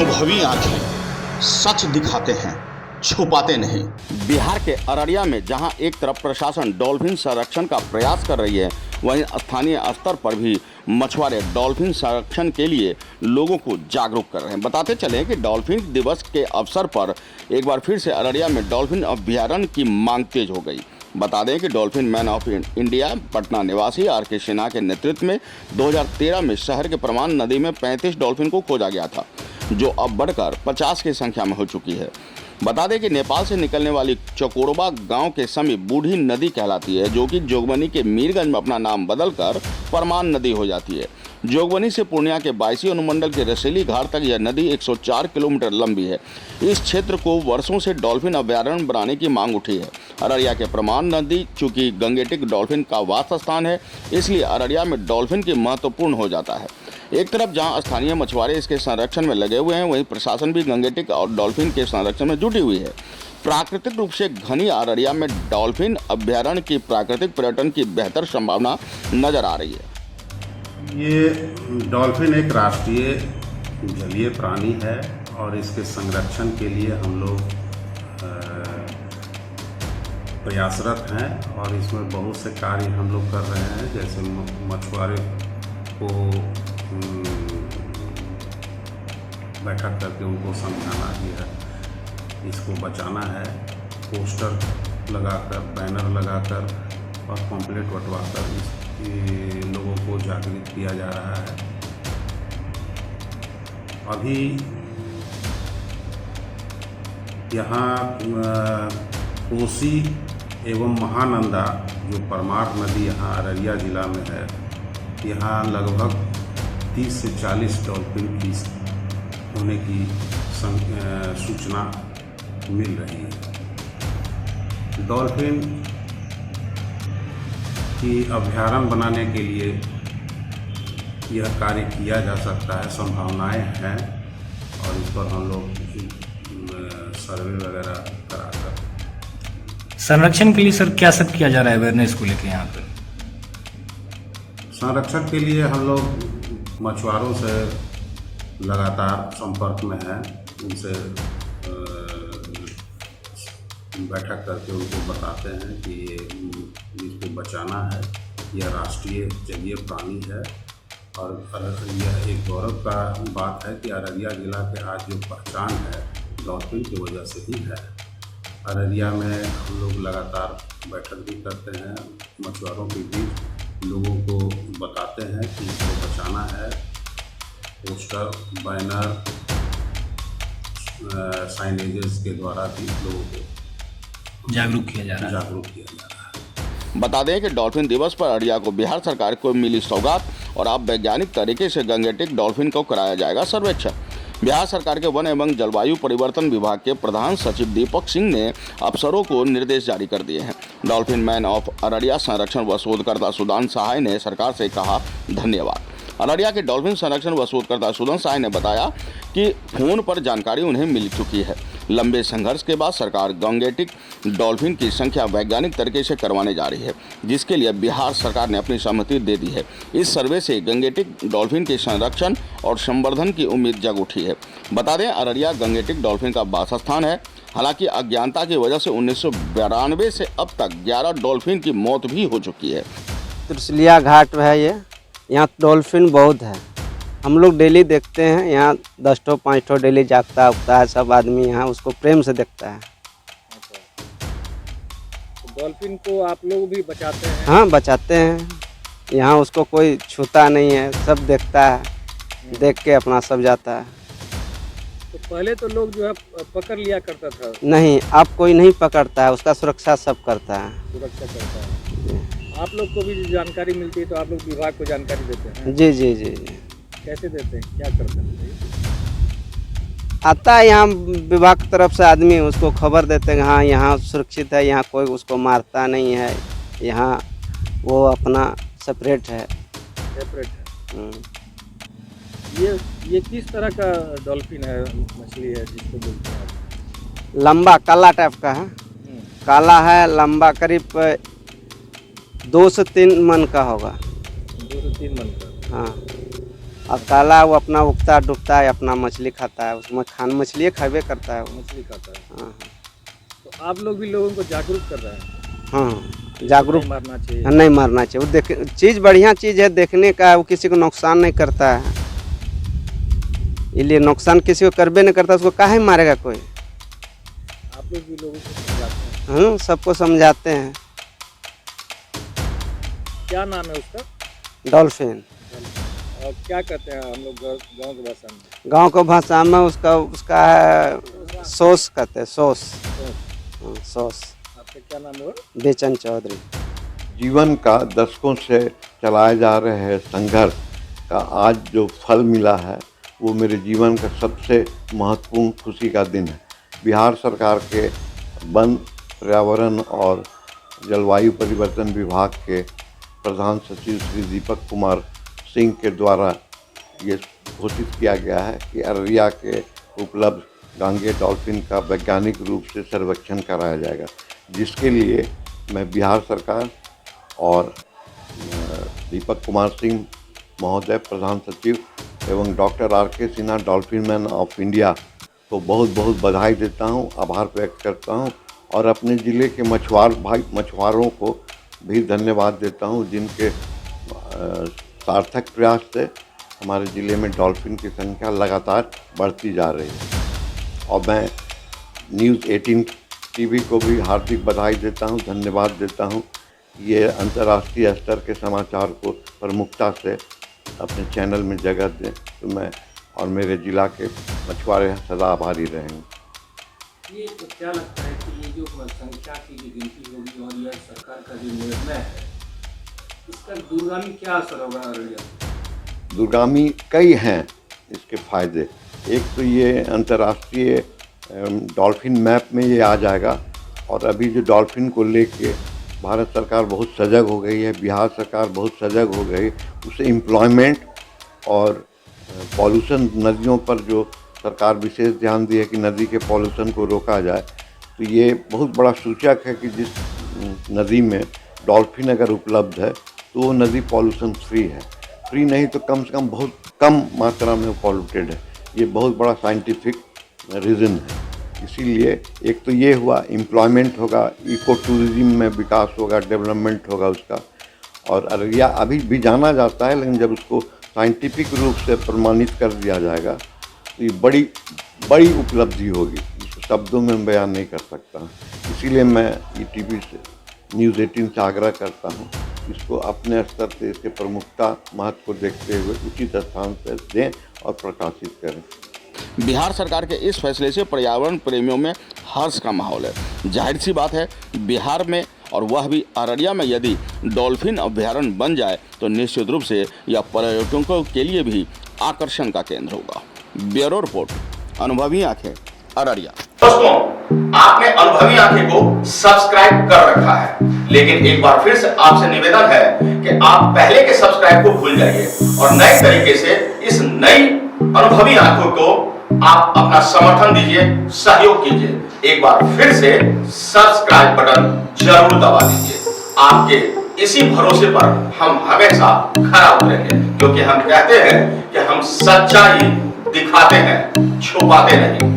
अनुभवी आंखें सच दिखाते हैं, छुपाते नहीं। बिहार के अररिया में जहां एक तरफ प्रशासन डॉल्फिन संरक्षण का प्रयास कर रही है, वहीं स्थानीय स्तर पर भी मछुआरे डॉल्फिन संरक्षण के लिए लोगों को जागरूक कर रहे हैं। बताते चले कि डॉल्फिन दिवस के अवसर पर एक बार फिर से अररिया में डॉल्फिन अभ्यारण्य की मांग तेज हो गई। बता दें कि dolphin man of India Patna निवासी आर.के. सिन्हा के नेतृत्व में 2013 में शहर के परमान नदी में 35 डॉल्फिन को खोजा गया था, जो अब बढ़कर 50 की संख्या में हो चुकी है। बता दें कि नेपाल से निकलने वाली चकोरबा गांव के समीप बूढ़ी नदी कहलाती है, जो कि जोगबनी के मीरगंज में अपना नाम बदलकर परमान नदी हो जाती है। जोगबनी से पूर्णिया के 22 अनुमंडल के रसेली घाट तक यह नदी 104 किलोमीटर लंबी है। इस क्षेत्र को वर्षों से डॉल्फिन अभ्यारण्य बनाने की मांग उठी है। अररिया के परमान नदी चूंकि गंगेटिक डॉल्फिन का वास स्थान है, इसलिए अररिया में डॉल्फिन की महत्वपूर्ण हो जाता है। एक तरफ जहां स्थानीय मछुआरे इसके संरक्षण में लगे हुए हैं, वहीं प्रशासन भी गंगेटिक और डॉल्फिन के संरक्षण में जुटी हुई है। प्राकृतिक रूप से घनी अररिया में डॉल्फिन अभ्यारण्य की प्राकृतिक पर्यटन की बेहतर संभावना नजर आ रही है। ये डॉल्फिन एक राष्ट्रीय जलीय प्राणी है और इसके संरक्षण के लिए हम लोग प्रयासरत हैं और इसमें बहुत से कार्य हम लोग कर रहे हैं। जैसे मछुआरे को बैठक करके उनको समझाना भी है, इसको बचाना है, पोस्टर लगाकर, बैनर लगाकर और पम्पलेट बंटवाकर लोगों को जागृत किया जा रहा है। अभी यहाँ कोसी एवं महानंदा जो परमार नदी यहाँ अररिया जिला में है, यहाँ लगभग 30 से 40 डॉल्फिन की होने की सूचना मिल रही है। डॉल्फिन की अभ्यारण्य बनाने के लिए यह कार्य किया जा सकता है, संभावनाएं हैं और इस पर हम लोग सर्वे वगैरह कराकर संरक्षण के लिए सर क्या सब किया जा रहा है अवेयरनेस को लेकर यहाँ पर? संरक्षण के लिए हम लोग मछुआरों से लगातार संपर्क में हैं, उनसे बैठक करके उनको बताते हैं कि इसको बचाना है, यह राष्ट्रीय जलीय प्राणी है और यह एक गौरव का बात है कि अररिया जिला के आज जो पहचान है डॉल्फिन की वजह से ही है। अररिया में हम लोग लगातार बैठक भी करते हैं, मछुआरों के बीच लोगों को बताते हैं कि इसको बचाना है। पोस्टर, बैनर, साइनेजेस के द्वारा भी लोगों को जागरूक किया जा रहा है। बता दें कि डॉल्फिन दिवस पर अररिया को बिहार सरकार को मिली सौगात और अब वैज्ञानिक तरीके से गंगेटिक डॉल्फिन को कराया जाएगा सर्वेक्षण। बिहार सरकार के वन एवं जलवायु परिवर्तन विभाग के प्रधान सचिव दीपक सिंह ने अफसरों को निर्देश जारी कर दिए हैं। डॉल्फिन मैन ऑफ अररिया संरक्षण व शोधकर्ता सुदान सहाय ने सरकार से कहा धन्यवाद। अररिया के डॉल्फिन संरक्षण व शोधकर्ता सुदान सहाय ने बताया कि फोन पर जानकारी उन्हें मिल चुकी है। लंबे संघर्ष के बाद सरकार गंगेटिक डॉल्फिन की संख्या वैज्ञानिक तरीके से करवाने जा रही है, जिसके लिए बिहार सरकार ने अपनी सहमति दे दी है। इस सर्वे से गंगेटिक डॉल्फिन के संरक्षण और संवर्धन की उम्मीद जग उठी है। बता दें अररिया गंगेटिक डॉल्फिन का वास स्थान है। हालांकि अज्ञानता की वजह से 1992 से अब तक 11 डॉल्फिन की मौत भी हो चुकी है। त्रिशुलिया घाट है ये, यहाँ डॉल्फिन बहुत है। हम लोग डेली देखते हैं, यहाँ 10 ठो 5 ठो डेली जागता उगता है, सब आदमी यहाँ उसको प्रेम से देखता है। तो डॉल्फिन को आप लोग भी बचाते हैं? हाँ बचाते हैं, यहाँ उसको कोई छूता नहीं है, सब देखता है, देख के अपना सब जाता है। तो पहले तो लोग जो है पकड़ लिया करता था। नहीं, अब कोई नहीं पकड़ता है, उसका सुरक्षा सब करता है। सुरक्षा करता है। आप लोग को भी जानकारी मिलती है तो आप लोग विभाग को जानकारी देते हैं? जी जी जी जी। कैसे देते हैं, क्या करते हैं? आता है यहाँ विभाग की तरफ से आदमी, उसको खबर देते हैं हाँ यहाँ सुरक्षित है, यहाँ कोई उसको मारता नहीं है, यहाँ वो अपना सेपरेट है। सेपरेट है। ये किस तरह का डॉल्फिन है, मछली है जिसको बोलते हैं? लंबा काला टाइप का है, काला है, लंबा करीब 2 से 3 मन का होगा। 2 से 3 मन का। हाँ, और काला वो अपना उगता डूबता है, अपना मछली खाता है, उसमें खान मछली खावे करता है वो। मछली खाता है। हाँ तो आप लोग भी लोगों को जागरूक कर रहे हैं, हाँ, जागरूक नहीं मारना चाहिए। नहीं मारना चाहिए। वो देख चीज़ बढ़िया चीज़ है, देखने का, वो किसी को नुकसान नहीं करता है, इसलिए नुकसान किसी को करबे नहीं करता, उसको काहे मारेगा कोई। आप लोग भी लोगों को समझाते हैं। हाँ, सबको समझाते हैं। क्या नाम है उसका? डॉल्फिन। और क्या कहते हैं हम लोग गाँव की भाषा में? गांव को भाषा में उसका है सॉस कहते हैं, सॉस। हाँ, सॉस। आपका क्या नाम है? बेचन चौधरी। जीवन का दशकों से चलाए जा रहे हैं संघर्ष का आज जो फल मिला है वो मेरे जीवन का सबसे महत्वपूर्ण खुशी का दिन है। बिहार सरकार के वन, पर्यावरण और जलवायु परिवर्तन विभाग के प्रधान सचिव श्री दीपक कुमार सिंह के द्वारा ये घोषित किया गया है कि अररिया के उपलब्ध गांगे डॉल्फिन का वैज्ञानिक रूप से सर्वेक्षण कराया जाएगा, जिसके लिए मैं बिहार सरकार और दीपक कुमार सिंह महोदय प्रधान सचिव एवं doctor R K. Sinha dolphin man of India को बहुत बहुत बधाई देता हूं, आभार व्यक्त करता हूं और अपने ज़िले के मछुआरों को भी धन्यवाद देता हूं, जिनके सार्थक प्रयास से हमारे ज़िले में डॉल्फिन की संख्या लगातार बढ़ती जा रही है। और मैं न्यूज़ 18 टीवी को भी हार्दिक बधाई देता हूं, धन्यवाद देता हूं। ये अंतर्राष्ट्रीय स्तर के समाचार को प्रमुखता से अपने चैनल में जगह दें, तो मैं और मेरे ज़िला के मछुआरे सदा आभारी रहेंगे। ये तो क्या लगता है कि ये जो संख्या की जो गिनती होगी और यह सरकार का जो निर्णय है, इसका दूरगामी क्या असर होगा अररिया? दूरगामी कई हैं इसके फ़ायदे। एक तो ये अंतर्राष्ट्रीय डॉल्फिन मैप में ये आ जाएगा और अभी जो डॉल्फिन को लेके भारत सरकार बहुत सजग हो गई है, बिहार सरकार बहुत सजग हो गई, उसे एम्प्लॉयमेंट और पॉल्यूशन नदियों पर जो सरकार विशेष ध्यान दी है कि नदी के पॉल्यूशन को रोका जाए, तो ये बहुत बड़ा सूचक है कि जिस नदी में डॉल्फिन अगर उपलब्ध है तो वो नदी पॉल्यूशन फ्री है। फ्री नहीं तो कम से कम बहुत कम मात्रा में पॉल्यूटेड है। ये बहुत बड़ा साइंटिफिक रीज़न है। इसीलिए एक तो ये हुआ, एम्प्लॉयमेंट होगा, इको टूरिज्म में विकास होगा, डेवलपमेंट होगा उसका। और अररिया अभी भी जाना जाता है, लेकिन जब उसको साइंटिफिक रूप से प्रमाणित कर दिया जाएगा तो ये बड़ी उपलब्धि होगी, इसको शब्दों में बयान नहीं कर सकता। इसीलिए मैं ईटीवी से, न्यूज़ 18 से आग्रह करता हूँ, इसको अपने स्तर से इसके प्रमुखता महत्व को देखते हुए उचित स्थान पर दें और प्रकाशित करें। बिहार सरकार के इस फैसले से पर्यावरण प्रेमियों में हर्ष का माहौल है। जाहिर सी बात है, बिहार में और वह भी अररिया में यदि डॉल्फिन अभ्यारण्य बन जाए तो निश्चित रूप से यह पर्यटकों के लिए भी आकर्षण का केंद्र होगा। ब्यूरो रिपोर्ट, अनुभवी आंखें, अररिया। दोस्तों, आपने अनुभवी आंखें को सब्सक्राइब कर रखा है, लेकिन एक बार फिर से आपसे निवेदन है कि आप पहले के सब्सक्राइब को भूल जाइए और नए तरीके से इस नई अनुभवी आंखों को आप अपना समर्थन दीजिए, सहयोग कीजिए। एक बार फिर से सब्सक्राइब बटन जरूर दबा दीजिए। आपके इसी भरोसे पर हम हमेशा खरा उतरेंगे, क्योंकि हम कहते हैं कि हम सच्चाई दिखाते हैं, छुपाते नहीं।